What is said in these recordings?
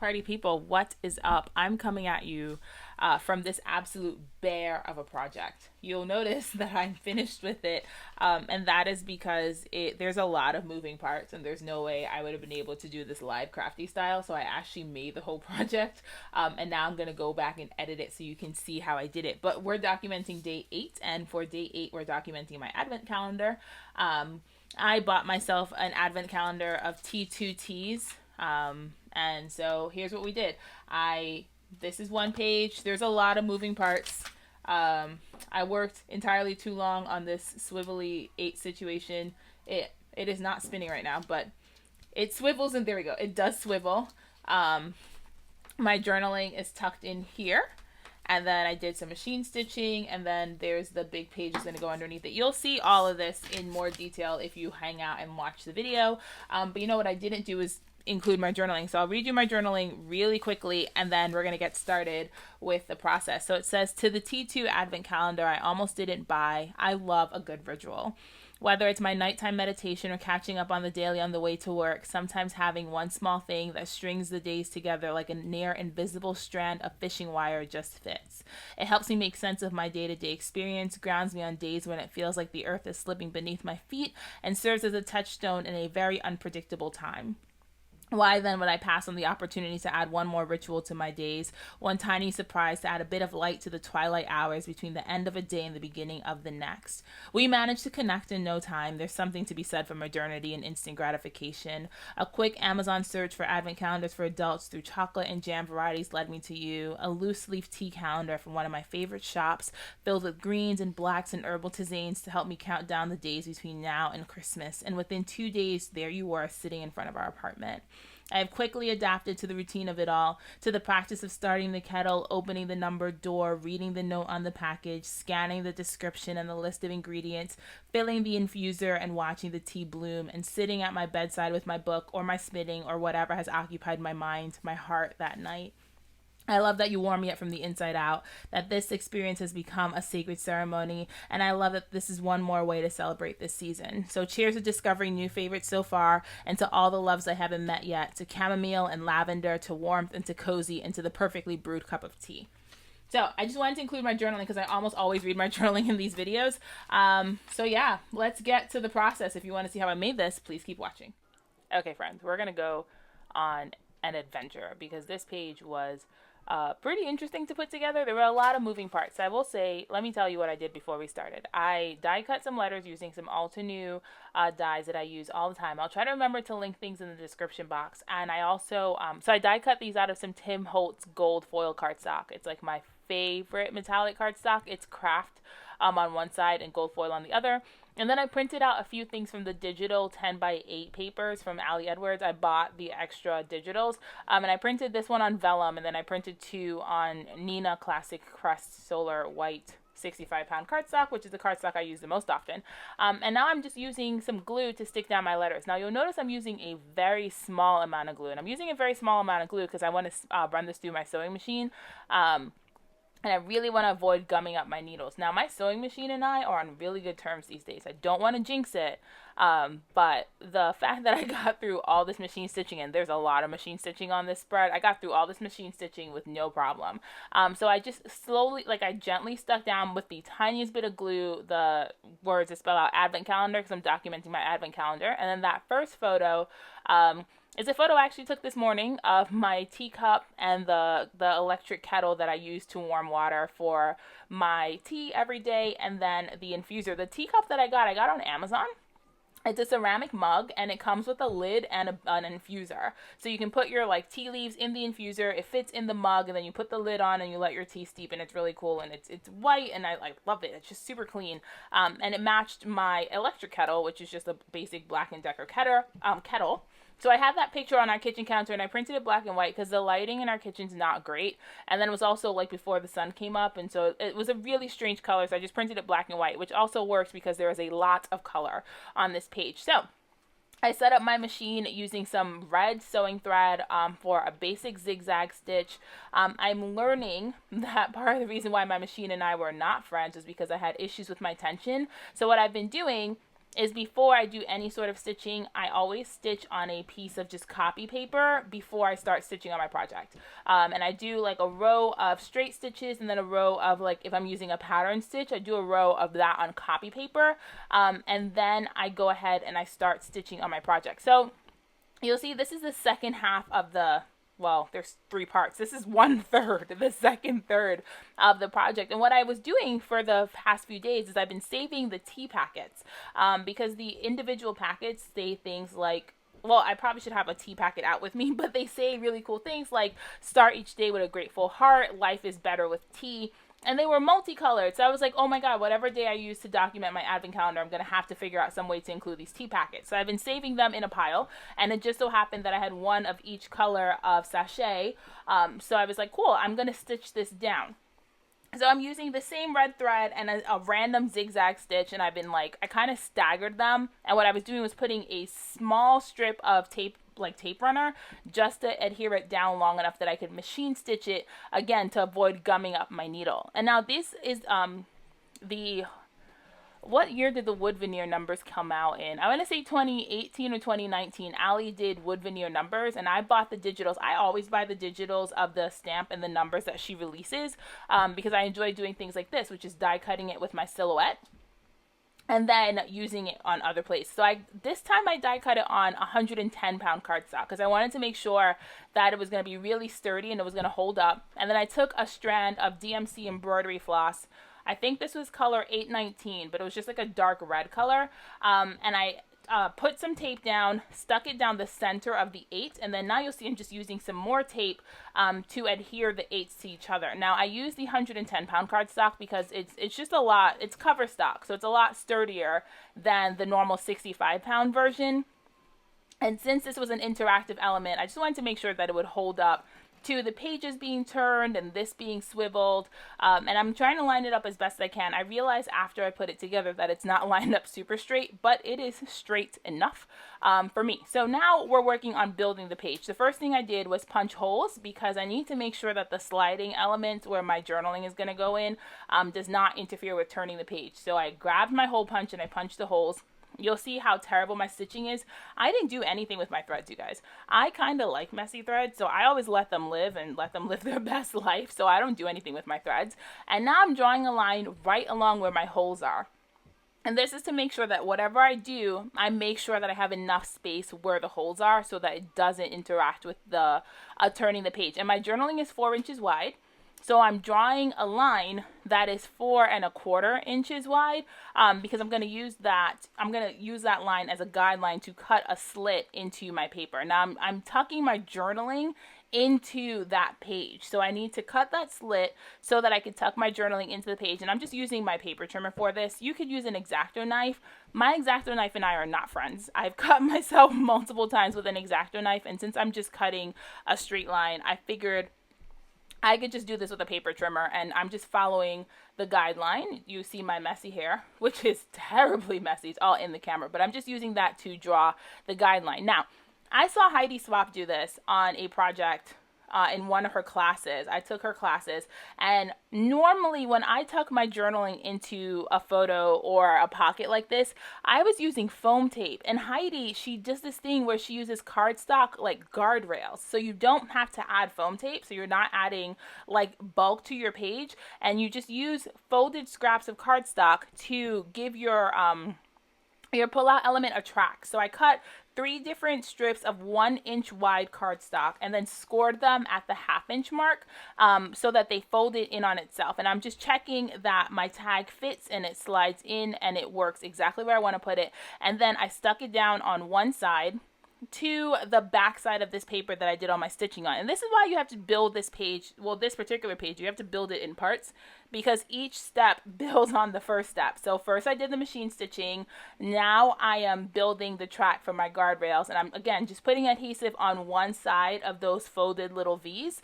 Party people, what is up? I'm coming at you from this absolute bear of a project. You'll notice that I'm finished with it, and that is because there's a lot of moving parts, and there's no way I would have been able to do this live crafty style. So I actually made the whole project, and now I'm gonna go back and edit it so you can see how I did it. But we're documenting day 8, and for day 8, we're documenting my advent calendar. I bought myself an advent calendar of T2Ts. And so here's what we did. This is one page. There's a lot of moving parts. I worked entirely too long on this swivelly 8 situation. It is not spinning right now, but it swivels, and there we go. It does swivel. My journaling is tucked in here. And then I did some machine stitching, and then there's the big page that's going to go underneath it. You'll see all of this in more detail if you hang out and watch the video. But you know what I didn't do is include my journaling. So I'll read you my journaling really quickly, and then we're going to get started with the process. So it says, to the T2 advent calendar I almost didn't buy. I love a good ritual. Whether it's my nighttime meditation or catching up on the daily on the way to work, sometimes having one small thing that strings the days together like a near invisible strand of fishing wire just fits. It helps me make sense of my day-to-day experience, grounds me on days when it feels like the earth is slipping beneath my feet, and serves as a touchstone in a very unpredictable time. Why then would I pass on the opportunity to add one more ritual to my days, one tiny surprise to add a bit of light to the twilight hours between the end of a day and the beginning of the next? We managed to connect in no time. There's something to be said for modernity and instant gratification. A quick Amazon search for advent calendars for adults through chocolate and jam varieties led me to you. A loose leaf tea calendar from one of my favorite shops, filled with greens and blacks and herbal tisanes to help me count down the days between now and Christmas. And within 2 days, there you were, sitting in front of our apartment. I have quickly adapted to the routine of it all, to the practice of starting the kettle, opening the numbered door, reading the note on the package, scanning the description and the list of ingredients, filling the infuser and watching the tea bloom, and sitting at my bedside with my book or my spinning or whatever has occupied my mind, my heart that night. I love that you warm me up from the inside out, that this experience has become a sacred ceremony, and I love that this is one more way to celebrate this season. So cheers to discovering new favorites so far, and to all the loves I haven't met yet, to chamomile and lavender, to warmth and to cozy, and to the perfectly brewed cup of tea. So I just wanted to include my journaling because I almost always read my journaling in these videos. So yeah, let's get to the process. If you want to see how I made this, please keep watching. Okay, friends, we're going to go on an adventure because this page was pretty interesting to put together. There were a lot of moving parts. I will say, let me tell you what I did before we started. I die cut some letters using some Altenew dies that I use all the time. I'll try to remember to link things in the description box. And I also, so I die cut these out of some Tim Holtz gold foil cardstock. It's like my favorite metallic cardstock. It's Kraft on one side and gold foil on the other. And then I printed out a few things from the digital 10x8 papers from Ali Edwards. I bought the extra digitals, and I printed this one on vellum, and then I printed 2 on Neenah Classic Crest Solar White 65-pound cardstock, which is the cardstock I use the most often. And now I'm just using some glue to stick down my letters. Now you'll notice I'm using a very small amount of glue, and I'm using a very small amount of glue because I want to run this through my sewing machine. And I really want to avoid gumming up my needles. Now, my sewing machine and I are on really good terms these days. I don't want to jinx it, but the fact that I got through all this machine stitching, and there's a lot of machine stitching on this spread, I got through all this machine stitching with no problem. So I just slowly, I gently stuck down with the tiniest bit of glue the words that spell out Advent Calendar, because I'm documenting my Advent Calendar. And then that first photo, is a photo I actually took this morning of my teacup and the electric kettle that I use to warm water for my tea every day, and then the infuser. The teacup that I got on Amazon. It's a ceramic mug, and it comes with a lid and an infuser. So you can put your tea leaves in the infuser. It fits in the mug, and then you put the lid on and you let your tea steep, and it's really cool. And it's white, and I love it. It's just super clean. And it matched my electric kettle, which is just a basic Black & Decker kettle. So I have that picture on our kitchen counter, and I printed it black and white because the lighting in our kitchen's not great. And then it was also before the sun came up, and so it was a really strange color, so I just printed it black and white, which also works because there is a lot of color on this page. So I set up my machine using some red sewing thread for a basic zigzag stitch. I'm learning that part of the reason why my machine and I were not friends is because I had issues with my tension. So what I've been doing is before I do any sort of stitching, I always stitch on a piece of just copy paper before I start stitching on my project. And I do like a row of straight stitches and then a row of, like, if I'm using a pattern stitch, I do a row of that on copy paper. And then I go ahead and I start stitching on my project. So you'll see this is the second half of the, well, there's 3 parts. This is 1/3, the second third of the project. And what I was doing for the past few days is I've been saving the tea packets, because the individual packets say things like, well, I probably should have a tea packet out with me, but they say really cool things like start each day with a grateful heart, life is better with tea. And they were multicolored. So I was like, oh my God, whatever day I use to document my advent calendar, I'm going to have to figure out some way to include these tea packets. So I've been saving them in a pile. And it just so happened that I had one of each color of sachet. So I was like, cool, I'm going to stitch this down. So I'm using the same red thread and a random zigzag stitch. And I've been like, I kind of staggered them. And what I was doing was putting a small strip of tape, like tape runner, just to adhere it down long enough that I could machine stitch it again to avoid gumming up my needle. And now this is what year did the wood veneer numbers come out in? I want to say 2018 or 2019. Ali did wood veneer numbers, and I bought the digitals. I always buy the digitals of the stamp and the numbers that she releases, because I enjoy doing things like this, which is die cutting it with my silhouette and then using it on other places. So this time I die cut it on 110 pound cardstock because I wanted to make sure that it was going to be really sturdy and it was going to hold up. And then I took a strand of DMC embroidery floss. I think this was color 819, but it was just like a dark red color. And I put some tape down, stuck it down the center of the 8, and then now you'll see I'm just using some more tape to adhere the 8s to each other. Now I use the 110 pound cardstock because it's just a lot, it's cover stock, so it's a lot sturdier than the normal 65 pound version. And since this was an interactive element, I just wanted to make sure that it would hold up to the pages being turned and this being swiveled, and I'm trying to line it up as best I can. I realized after I put it together that it's not lined up super straight, but it is straight enough for me. So now we're working on building the page. The first thing I did was punch holes because I need to make sure that the sliding element where my journaling is going to go in does not interfere with turning the page. So I grabbed my hole punch and I punched the holes. You'll see how terrible my stitching is. I didn't do anything with my threads, you guys. I kind of like messy threads, so I always let them live and let them live their best life, so I don't do anything with my threads. And now I'm drawing a line right along where my holes are. And this is to make sure that whatever I do, I make sure that I have enough space where the holes are so that it doesn't interact with the turning the page. And my journaling is 4 inches wide. So I'm drawing a line that is 4 1/4 inches wide because I'm going to use that line as a guideline to cut a slit into my paper. Now I'm tucking my journaling into that page. So I need to cut that slit so that I can tuck my journaling into the page. And I'm just using my paper trimmer for this. You could use an X-Acto knife. My X-Acto knife and I are not friends. I've cut myself multiple times with an X-Acto knife. And since I'm just cutting a straight line, I figured I could just do this with a paper trimmer, and I'm just following the guideline. You see my messy hair, which is terribly messy. It's all in the camera, but I'm just using that to draw the guideline. Now, I saw Heidi Swap do this on a project in one of her classes. I took her classes, and normally when I tuck my journaling into a photo or a pocket like this, I was using foam tape. And Heidi, she does this thing where she uses cardstock like guardrails, so you don't have to add foam tape, so you're not adding like bulk to your page, and you just use folded scraps of cardstock to give your pull-out element a track. So I cut 3 different strips of 1 inch wide cardstock and then scored them at the 1/2 inch mark so that they folded in on itself. And I'm just checking that my tag fits and it slides in and it works exactly where I want to put it. And then I stuck it down on one side to the back side of this paper that I did all my stitching on. And this is why you have to build this page, well, this particular page, you have to build it in parts because each step builds on the first step. So first I did the machine stitching. Now I am building the track for my guardrails, and I'm, again, just putting adhesive on one side of those folded little V's.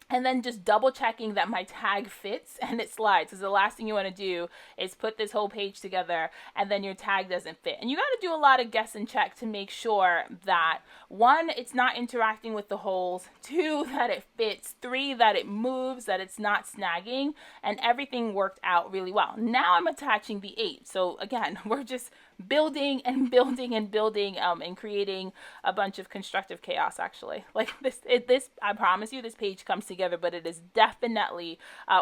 and then just double checking that my tag fits and it slides. Because the last thing you want to do is put this whole page together and then your tag doesn't fit. And you got to do a lot of guess and check to make sure that, one, it's not interacting with the holes, two, that it fits, three, that it moves, that it's not snagging, and everything worked out really well. Now I'm attaching the 8. So again, we're just building and building and building and creating a bunch of constructive chaos. Actually, like this I promise you, this page comes together, but it is definitely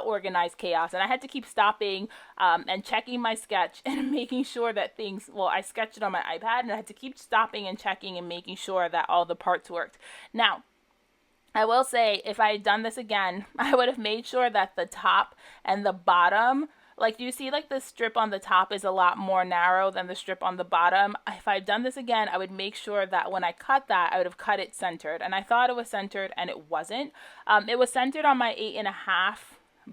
organized chaos. And I had to keep stopping and checking my sketch and making sure that things, well, I sketched it on my iPad, and I had to keep stopping and checking and making sure that all the parts worked. Now, I will say, if I had done this again, I would have made sure that the top and the bottom, like, do you see, like, the strip on the top is a lot more narrow than the strip on the bottom? If I'd done this again, I would make sure that when I cut that, I would have cut it centered. And I thought it was centered, and it wasn't. It was centered on my 8.5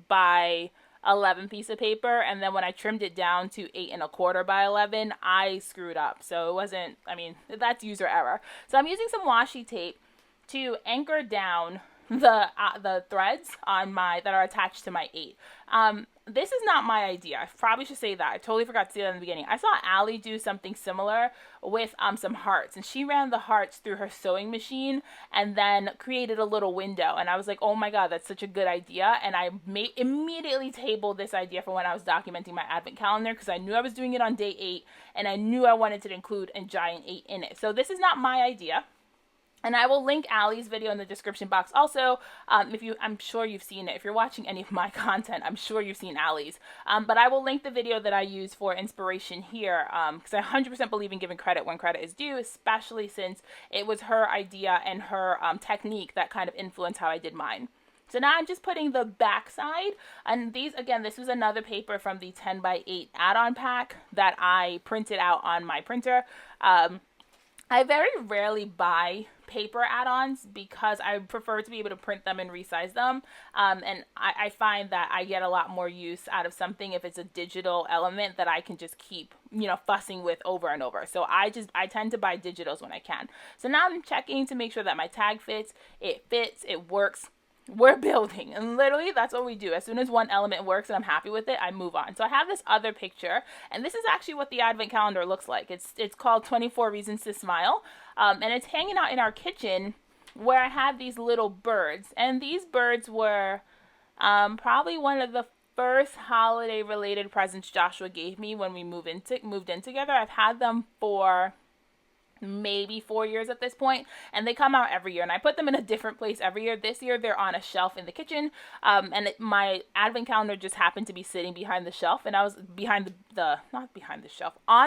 by 11 piece of paper, and then when I trimmed it down to 8.25 by 11, I screwed up. So it wasn't, I mean, that's user error. So I'm using some washi tape to anchor down the threads on that are attached to my 8. This is not my idea. I probably should say that. I totally forgot to say that in the beginning. I saw Allie do something similar with some hearts, and she ran the hearts through her sewing machine and then created a little window. And I was like, oh my God, that's such a good idea. And I immediately tabled this idea for when I was documenting my advent calendar, because I knew I was doing it on day 8, and I knew I wanted to include a giant 8 in it. So this is not my idea. And I will link Allie's video in the description box. Also, I'm sure you've seen it. If you're watching any of my content, I'm sure you've seen Allie's. But I will link the video that I use for inspiration here, because I 100% believe in giving credit when credit is due, especially since it was her idea and her technique that kind of influenced how I did mine. So now I'm just putting the back side, and these, again, this was another paper from the 10 by 8 add-on pack that I printed out on my printer. I very rarely buy paper add-ons because I prefer to be able to print them and resize them. And I find that I get a lot more use out of something if it's a digital element that I can just keep, fussing with over and over. So I tend to buy digitals when I can. So now I'm checking to make sure that my tag fits, it works. We're building, and literally that's what we do. As soon as one element works and I'm happy with it, I move on. So I have this other picture, and this is actually what the advent calendar looks like. It's called 24 Reasons to Smile, and it's hanging out in our kitchen where I have these little birds, and these birds were probably one of the first holiday related presents Joshua gave me when we moved in together. I've had them for maybe 4 years at this point, and they come out every year, and I put them in a different place every year. This year they're on a shelf in the kitchen, and my advent calendar just happened to be sitting behind the shelf, and I was behind on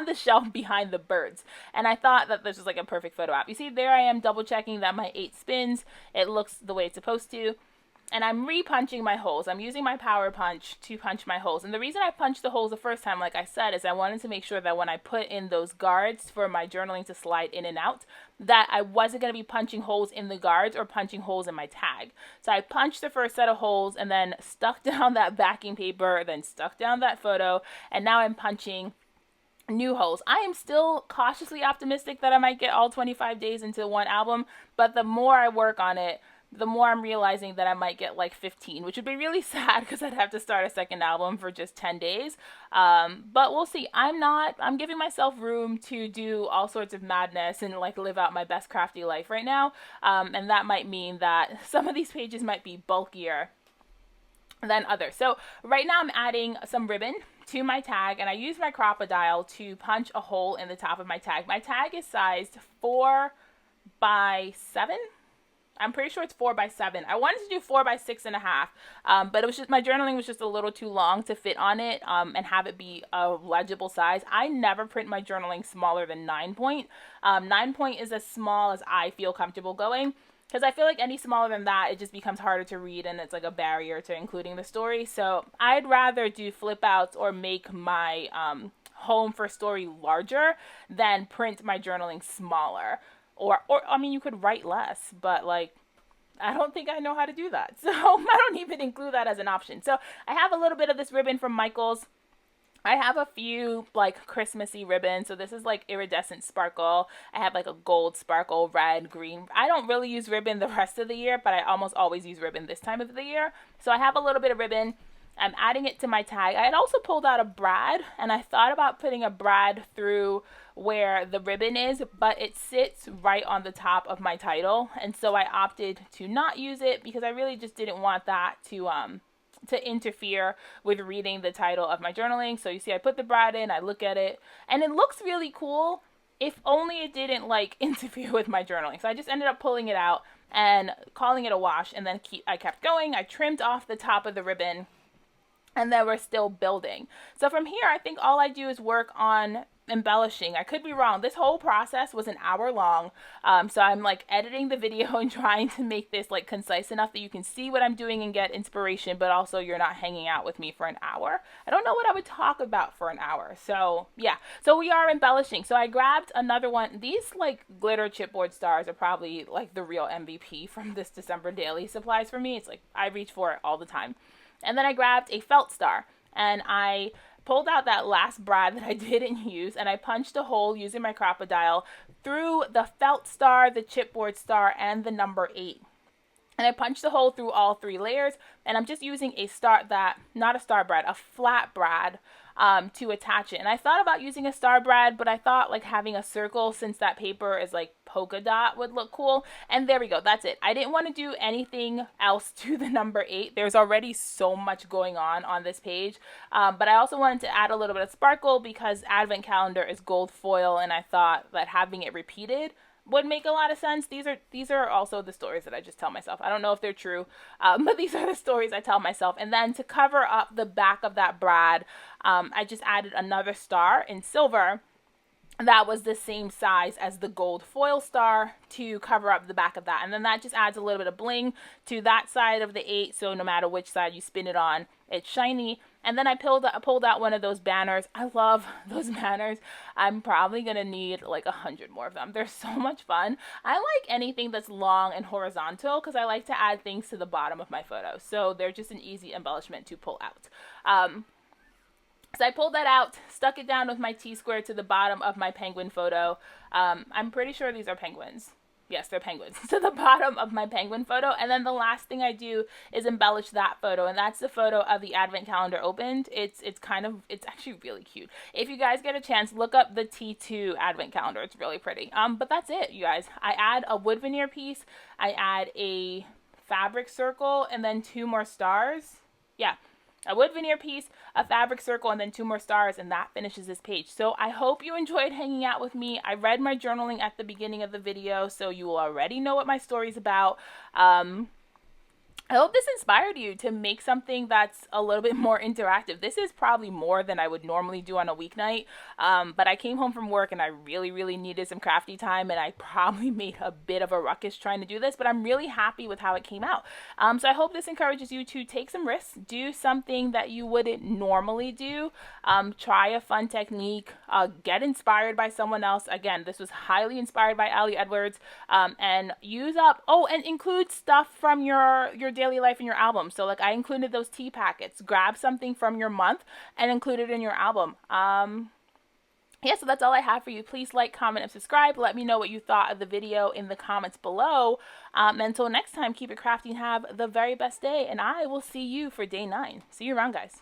the shelf behind the birds, and I thought that this was like a perfect photo op. You see, there I am double checking that my 8 spins, it looks the way it's supposed to. And I'm re-punching my holes. I'm using my power punch to punch my holes. And the reason I punched the holes the first time, like I said, is I wanted to make sure that when I put in those guards for my journaling to slide in and out, that I wasn't going to be punching holes in the guards or punching holes in my tag. So I punched the first set of holes and then stuck down that backing paper, then stuck down that photo, and now I'm punching new holes. I am still cautiously optimistic that I might get all 25 days into one album, but the more I work on it, the more I'm realizing that I might get like 15, which would be really sad because I'd have to start a second album for just 10 days. But we'll see. I'm giving myself room to do all sorts of madness and like live out my best crafty life right now. And that might mean that some of these pages might be bulkier than others. So right now I'm adding some ribbon to my tag, and I use my Crop-A-Dile to punch a hole in the top of my tag. My tag is sized 4 by 7. I'm pretty sure it's 4 by 7. I wanted to do 4 by 6.5, but it was just, my journaling was just a little too long to fit on it and have it be a legible size. I never print my journaling smaller than 9 point. 9 point is as small as I feel comfortable going, because I feel like any smaller than that, it just becomes harder to read, and it's like a barrier to including the story. So I'd rather do flip outs or make my home for story larger than print my journaling smaller. Or I mean, you could write less, but like, I don't think I know how to do that. So I don't even include that as an option. So I have a little bit of this ribbon from Michael's. I have a few like Christmassy ribbons. So this is like iridescent sparkle. I have like a gold sparkle, red, green. I don't really use ribbon the rest of the year, but I almost always use ribbon this time of the year. So I have a little bit of ribbon. I'm adding it to my tag. I had also pulled out a brad, and I thought about putting a brad through where the ribbon is, but it sits right on the top of my title. And so I opted to not use it because I really just didn't want that to interfere with reading the title of my journaling. So you see I put the brad in, I look at it, and it looks really cool, if only it didn't like interfere with my journaling. So I just ended up pulling it out and calling it a wash, and then I kept going. I trimmed off the top of the ribbon, and then we're still building. So from here, I think all I do is work on embellishing. I could be wrong. This whole process was an hour long. So I'm like editing the video and trying to make this like concise enough that you can see what I'm doing and get inspiration, but also you're not hanging out with me for an hour. I don't know what I would talk about for an hour. So yeah, so we are embellishing. So I grabbed another one. These like glitter chipboard stars are probably like the real MVP from this December daily supplies for me. It's like I reach for it all the time. And then I grabbed a felt star, and I pulled out that last brad that I didn't use, and I punched a hole using my Crop-A-Dile through the felt star, the chipboard star, and the number 8. And I punched a hole through all 3 layers, and I'm just using a not a star brad, a flat brad to attach it. And I thought about using a star brad, but I thought like having a circle, since that paper is like polka dot, would look cool. And there we go, that's it. I didn't want to do anything else to the number 8. There's already so much going on this page. But I also wanted to add a little bit of sparkle because Advent Calendar is gold foil, and I thought that having it repeated would make a lot of sense. These are also the stories that I just tell myself. I don't know if they're true, but these are the stories I tell myself. And then to cover up the back of that brad, I just added another star in silver that was the same size as the gold foil star to cover up the back of that. And then that just adds a little bit of bling to that side of the 8, so no matter which side you spin it on, it's shiny. And then I pulled out one of those banners. I love those banners. I'm probably going to need like 100 more of them. They're so much fun. I like anything that's long and horizontal because I like to add things to the bottom of my photos. So they're just an easy embellishment to pull out. So I pulled that out, stuck it down with my T-square to the bottom of my penguin photo. I'm pretty sure these are penguins. Yes, they're penguins. To the bottom of my penguin photo. And then the last thing I do is embellish that photo. And that's the photo of the Advent Calendar opened. It's actually really cute. If you guys get a chance, look up the T2 Advent Calendar. It's really pretty. But that's it, you guys. I add a wood veneer piece. I add a fabric circle and then 2 more stars. Yeah. A wood veneer piece, a fabric circle, and then 2 more stars, and that finishes this page. So I hope you enjoyed hanging out with me. I read my journaling at the beginning of the video, so you will already know what my story's about. I hope this inspired you to make something that's a little bit more interactive. This is probably more than I would normally do on a weeknight, but I came home from work and I really, really needed some crafty time, and I probably made a bit of a ruckus trying to do this, but I'm really happy with how it came out. So I hope this encourages you to take some risks, do something that you wouldn't normally do, try a fun technique, get inspired by someone else. Again, this was highly inspired by Ali Edwards, and use up, and include stuff from your daily life in your album. So like I included those tea packets. Grab something from your month and include it in your album. Yeah, so that's all I have for you. Please like, comment, and subscribe. Let me know what you thought of the video in the comments below. Until next time, keep it crafty and have the very best day. And I will see you for day 9. See you around, guys.